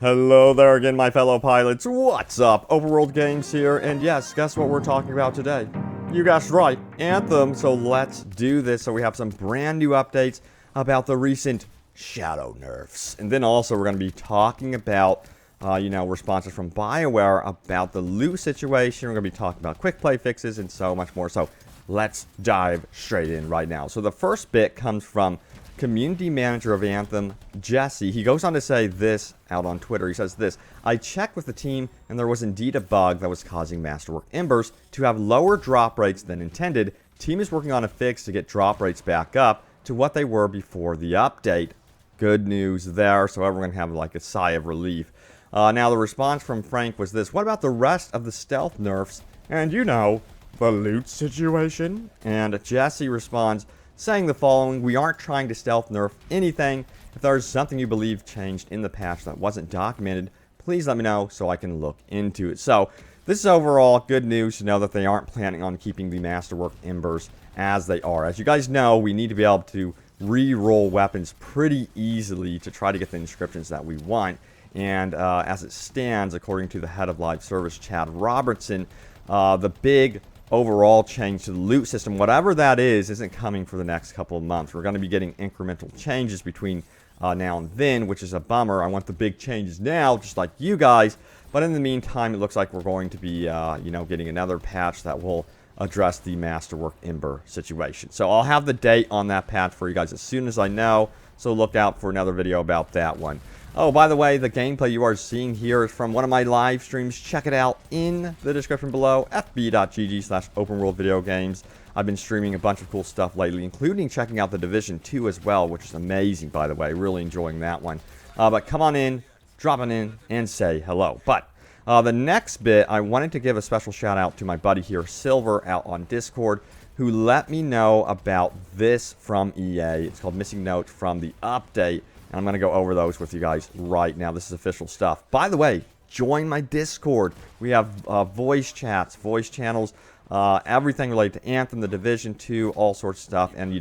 Hello there again, my fellow pilots. What's up? Overworld Games here, and yes, guess what we're talking about today? You guessed right, Anthem. So let's do this. So we have some brand new updates about the recent shadow nerfs. And then also we're going to be talking about, responses from BioWare about the loot situation. We're going to be talking about quick play fixes and so much more. So let's dive straight in right now. So the first bit comes from community manager of Anthem, Jesse. He goes on to say this out on Twitter. He says this: I checked with the team and there was indeed a bug that was causing Masterwork Embers to have lower drop rates than intended. Team is working on a fix to get drop rates back up to what they were before the update. Good news there, so everyone can have like a sigh of relief. Now the response from Frank was this: what about the rest of the stealth nerfs and the loot situation? And Jesse responds saying the following: we aren't trying to stealth nerf anything. If there's something you believe changed in the patch that wasn't documented, please let me know so I can look into it. So this is overall good news to know that they aren't planning on keeping the Masterwork Embers as they are. As you guys know, we need to be able to re-roll weapons pretty easily to try to get the inscriptions that we want. And as it stands, according to the head of live service, Chad Robertson, the big overall change to the loot system, whatever that is, isn't coming for the next couple of months. We're going to be getting incremental changes between now and then, which is a bummer. I want the big changes now, just like you guys. But in the meantime, it looks like we're going to be, getting another patch that will address the Masterwork Ember situation. So I'll have the date on that patch for you guys as soon as I know. So look out for another video about that one. Oh, by the way, the gameplay you are seeing here is from one of my live streams. Check it out in the description below, fb.gg/openworldvideogames. I've been streaming a bunch of cool stuff lately, including checking out the Division 2 as well, which is amazing, by the way. Really enjoying that one. But come on in, drop it in, and say hello. But the next bit, I wanted to give a special shout out to my buddy here, Silver, out on Discord, who let me know about this from EA. It's called Missing Notes from the update. And I'm going to go over those with you guys right now. This is official stuff. By the way, join my Discord. We have voice chats, voice channels, everything related to Anthem, the Division 2, all sorts of stuff. And,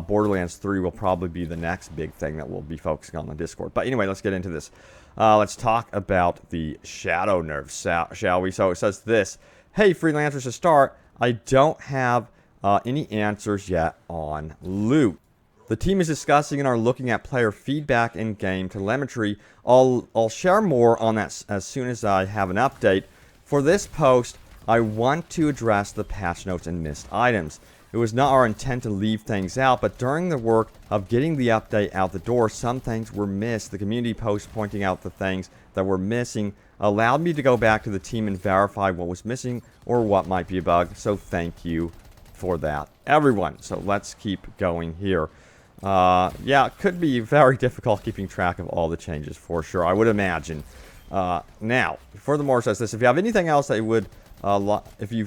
Borderlands 3 will probably be the next big thing that we'll be focusing on Discord. But anyway, let's get into this. Let's talk about the shadow nerfs, shall we? So it says this: hey, freelancers, to start, I don't have any answers yet on loot. The team is discussing and are looking at player feedback and game telemetry. I'll share more on that as soon as I have an update. For this post, I want to address the patch notes and missed items. It was not our intent to leave things out, but during the work of getting the update out the door, some things were missed. The community post pointing out the things that were missing allowed me to go back to the team and verify what was missing or what might be a bug. So thank you for that, everyone. So let's keep going here. It could be very difficult keeping track of all the changes for sure, I would imagine. Now, furthermore, it says this: if you have anything else that you would, if you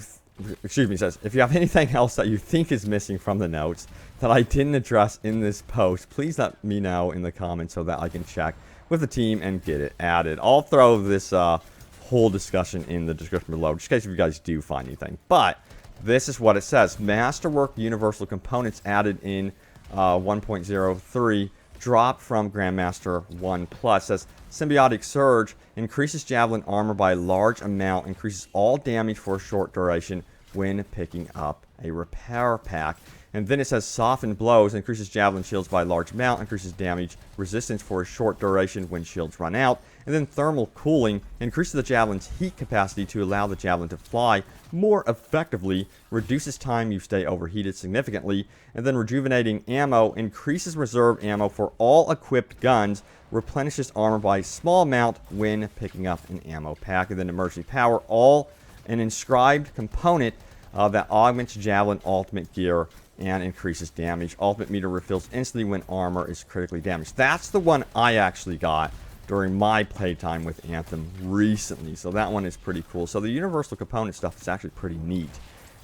have anything else that you think is missing from the notes that I didn't address in this post, please let me know in the comments so that I can check with the team and get it added. I'll throw this whole discussion in the description below, just in case if you guys do find anything. But this is what it says: Masterwork Universal Components added in 1.03 dropped from Grandmaster 1 Plus. Says Symbiotic Surge increases Javelin armor by a large amount, increases all damage for a short duration when picking up a repair pack. And then it says Softened Blows increases Javelin shields by a large amount, increases damage resistance for a short duration when shields run out. And then Thermal Cooling increases the Javelin's heat capacity to allow the Javelin to fly more effectively, reduces time you stay overheated significantly. And then Rejuvenating Ammo increases reserve ammo for all equipped guns, replenishes armor by a small amount when picking up an ammo pack. And then Emergency Power, all an inscribed component that augments Javelin ultimate gear and increases damage. Ultimate meter refills instantly when armor is critically damaged. That's the one I actually got during my playtime with Anthem recently. So that one is pretty cool. So the universal component stuff is actually pretty neat.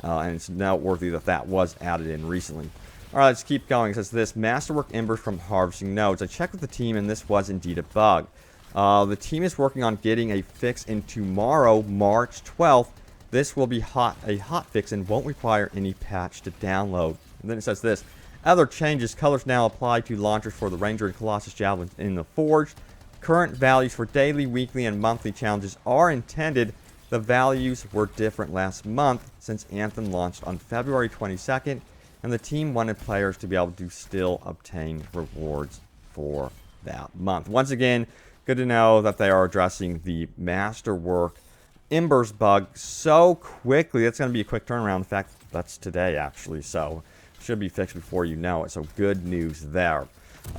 And it's noteworthy that that was added in recently. Alright, let's keep going. It says this: Masterwork Embers from harvesting nodes. I checked with the team and this was indeed a bug. The team is working on getting a fix in tomorrow, March 12th. This will be a hot fix and won't require any patch to download. And then it says this: other changes, colors now apply to launchers for the Ranger and Colossus Javelins in the Forge. current values for daily, weekly, and monthly challenges are intended. The values were different last month since Anthem launched on February 22nd, and the team wanted players to be able to still obtain rewards for that month. Once again, good to know that they are addressing the Masterwork Embers bug so quickly. That's going to be a quick turnaround. In fact, that's today, actually, so should be fixed before you know it. So good news there.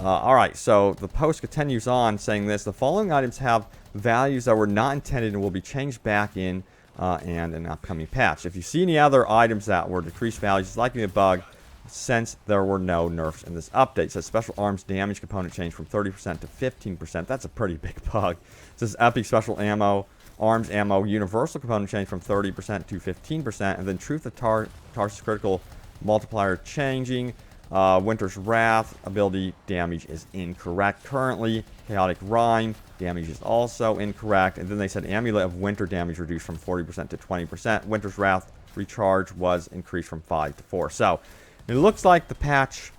All right, so the post continues on saying this: the following items have values that were not intended and will be changed back in and an upcoming patch. If you see any other items that were decreased values, it's likely a bug since there were no nerfs in this update. It says special arms damage component changed from 30% to 15%. That's a pretty big bug. It says epic special ammo, arms ammo, universal component changed from 30% to 15%. And then truth of Tarsus critical multiplier changing. Winter's Wrath ability damage is incorrect currently. Chaotic Rhyme damage is also incorrect. And then they said Amulet of Winter damage reduced from 40% to 20%. Winter's Wrath recharge was increased from 5 to 4. So it looks like the patch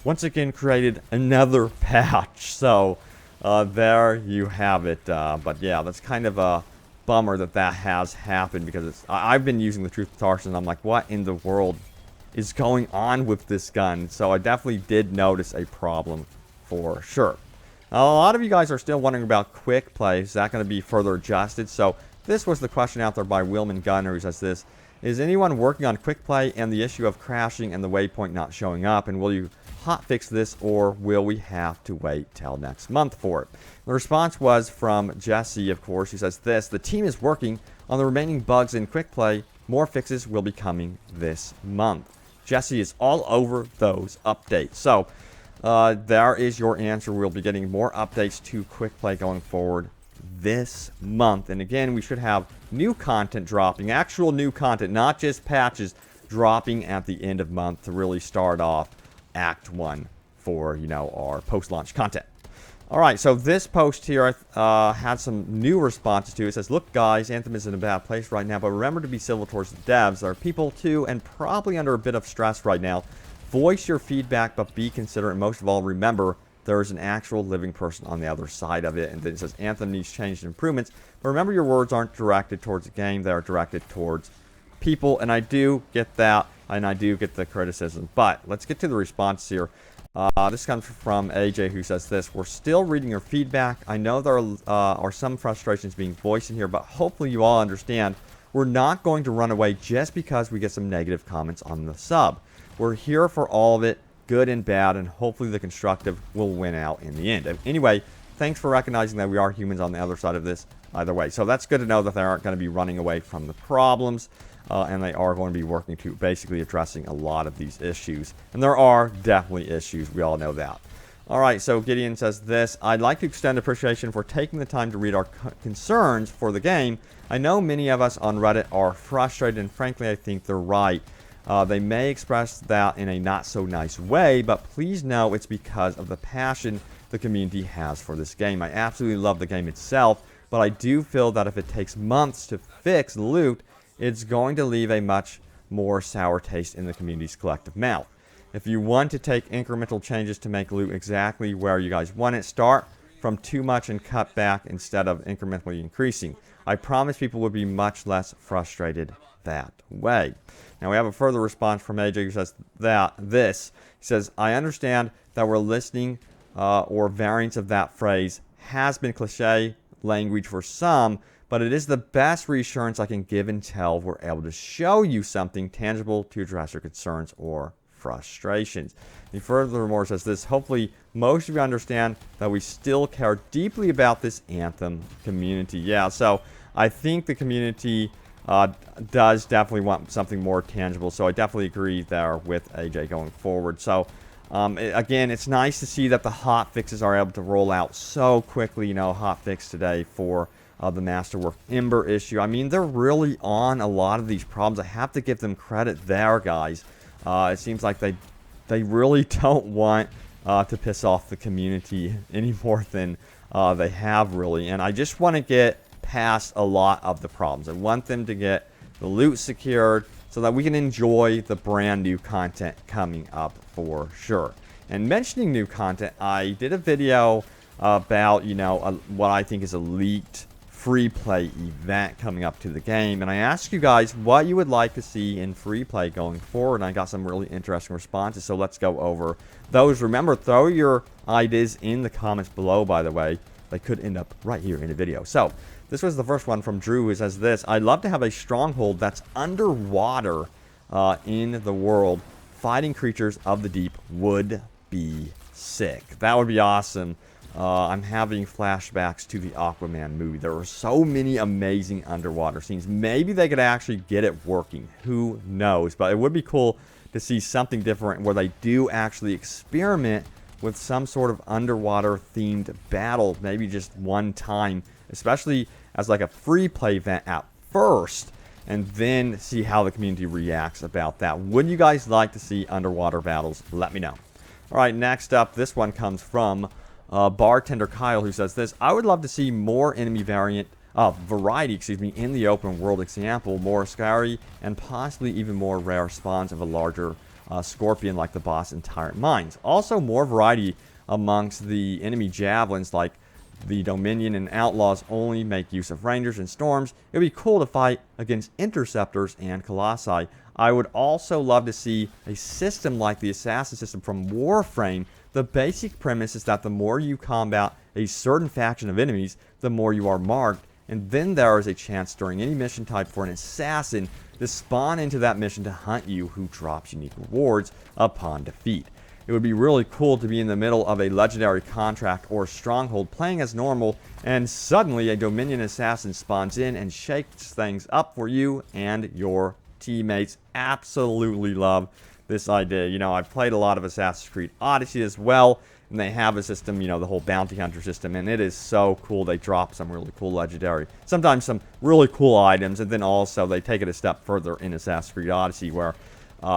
once again created another patch. So there you have it. But yeah, that's kind of a bummer that that has happened, because I've been using the Truth of Tarsus and I'm like, what in the world is going on with this gun? So I definitely did notice a problem for sure. Now, a lot of you guys are still wondering about quick play. Is that going to be further adjusted? So this was the question out there by Wilman Gunner, who says this: is anyone working on quick play and the issue of crashing and the waypoint not showing up? And will you hotfix this, or will we have to wait till next month for it? The response was from Jesse, of course. He says this: the team is working on the remaining bugs in quick play. More fixes will be coming this month. Jesse is all over those updates. So there is your answer. We'll be getting more updates to quick play going forward this month. And again, we should have new content dropping, actual new content, not just patches, dropping at the end of month to really start off Act 1 for, you know, our post-launch content. All right, so this post here had some new responses to it. It says, look, guys, Anthem is in a bad place right now, but remember to be civil towards the devs. There are people, too, and probably under a bit of stress right now. Voice your feedback, but be considerate. And most of all, remember, there is an actual living person on the other side of it. And then it says, Anthem needs change and improvements. But remember, your words aren't directed towards the game. They are directed towards people. And I do get that, and I do get the criticism. But let's get to the response here. This comes from AJ, who says this: we're still reading your feedback. I know there are some frustrations being voiced in here, but hopefully you all understand we're not going to run away just because we get some negative comments on the sub. We're here for all of it, good and bad, and hopefully the constructive will win out in the end. Anyway, thanks for recognizing that we are humans on the other side of this either way. So that's good to know that they aren't going to be running away from the problems. And they are going to be working to basically addressing a lot of these issues. And there are definitely issues. We all know that. All right, so Gideon says this: I'd like to extend appreciation for taking the time to read our concerns for the game. I know many of us on Reddit are frustrated, and frankly, I think they're right. They may express that in a not-so-nice way, but please know it's because of the passion the community has for this game. I absolutely love the game itself, but I do feel that if it takes months to fix loot, it's going to leave a much more sour taste in the community's collective mouth. If you want to take incremental changes to make loot exactly where you guys want it, start from too much and cut back instead of incrementally increasing. I promise people will be much less frustrated that way. Now we have a further response from AJ, who says he says, I understand that we're listening or variants of that phrase has been cliche language for some, but it is the best reassurance I can give until we're able to show you something tangible to address your concerns or frustrations. He furthermore says this: hopefully most of you understand that we still care deeply about this Anthem community. Yeah, so I think the community does definitely want something more tangible, so I definitely agree there with AJ going forward. So again, it's nice to see that the hot fixes are able to roll out so quickly. You know, hot fix today for the Masterwork Ember issue. I mean, they're really on a lot of these problems. I have to give them credit there, guys. It seems like they really don't want to piss off the community any more than they have, really. And I just want to get past a lot of the problems. I want them to get the loot secured so that we can enjoy the brand new content coming up for sure. And mentioning new content, I did a video about, what I think is a leaked free play event coming up to the game, and I asked you guys what you would like to see in free play going forward, and I got some really interesting responses, so let's go over those. Remember, throw your ideas in the comments below, by the way. They could end up right here in the video. So this was the first one from Drew, who says this: I'd love to have a stronghold that's underwater in the world. Fighting creatures of the deep would be sick. That would be awesome. I'm having flashbacks to the Aquaman movie. There were so many amazing underwater scenes. Maybe they could actually get it working. Who knows? But it would be cool to see something different where they do actually experiment with some sort of underwater themed battle. Maybe just one time, especially as like a free play event at first, and then see how the community reacts about that. Would you guys like to see underwater battles? Let me know. All right, next up, this one comes from Bartender Kyle, who says this: I would love to see more enemy variety in the open world. Example, more scary and possibly even more rare spawns of a larger scorpion like the boss in Tyrant Mines. Also, more variety amongst the enemy javelins, like the Dominion and Outlaws only make use of Rangers and Storms. It would be cool to fight against Interceptors and Colossi. I would also love to see a system like the Assassin system from Warframe. The basic premise is that the more you combat a certain faction of enemies, the more you are marked, and then there is a chance during any mission type for an assassin to spawn into that mission to hunt you, who drops unique rewards upon defeat. It would be really cool to be in the middle of a legendary contract or stronghold playing as normal, and suddenly a Dominion assassin spawns in and shakes things up for you and your teammates. Absolutely love this idea. I've played a lot of Assassin's Creed Odyssey as well, and they have a system, the whole bounty hunter system, and it is so cool. They drop some really cool legendary, sometimes some really cool items, and then also they take it a step further in Assassin's Creed Odyssey where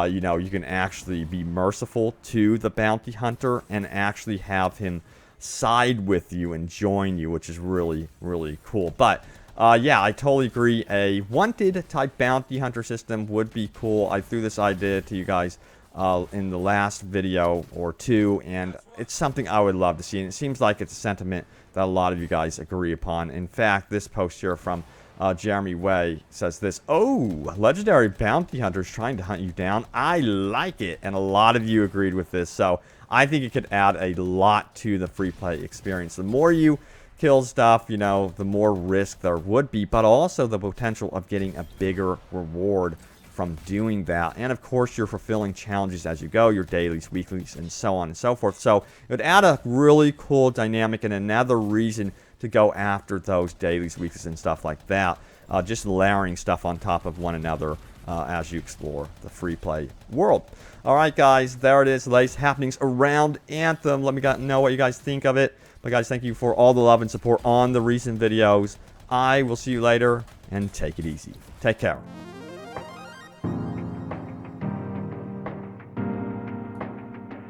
you can actually be merciful to the bounty hunter and actually have him side with you and join you, which is really, really cool. But yeah, I totally agree. A wanted type bounty hunter system would be cool. I threw this idea to you guys in the last video or two, and it's something I would love to see, and it seems like it's a sentiment that a lot of you guys agree upon. In fact, this post here from Jeremy Way says this: oh, legendary bounty hunters trying to hunt you down. I like it. And a lot of you agreed with this, so I think it could add a lot to the free play experience. The more you kill stuff, the more risk there would be, but also the potential of getting a bigger reward from doing that. And of course, you're fulfilling challenges as you go, your dailies, weeklies, and so on and so forth. So it would add a really cool dynamic and another reason to go after those dailies, weeklies, and stuff like that. Just layering stuff on top of one another as you explore the free play world. All right, guys, there it is. The latest happenings around Anthem. Let me know what you guys think of it. But guys, thank you for all the love and support on the recent videos. I will see you later, and take it easy. Take care.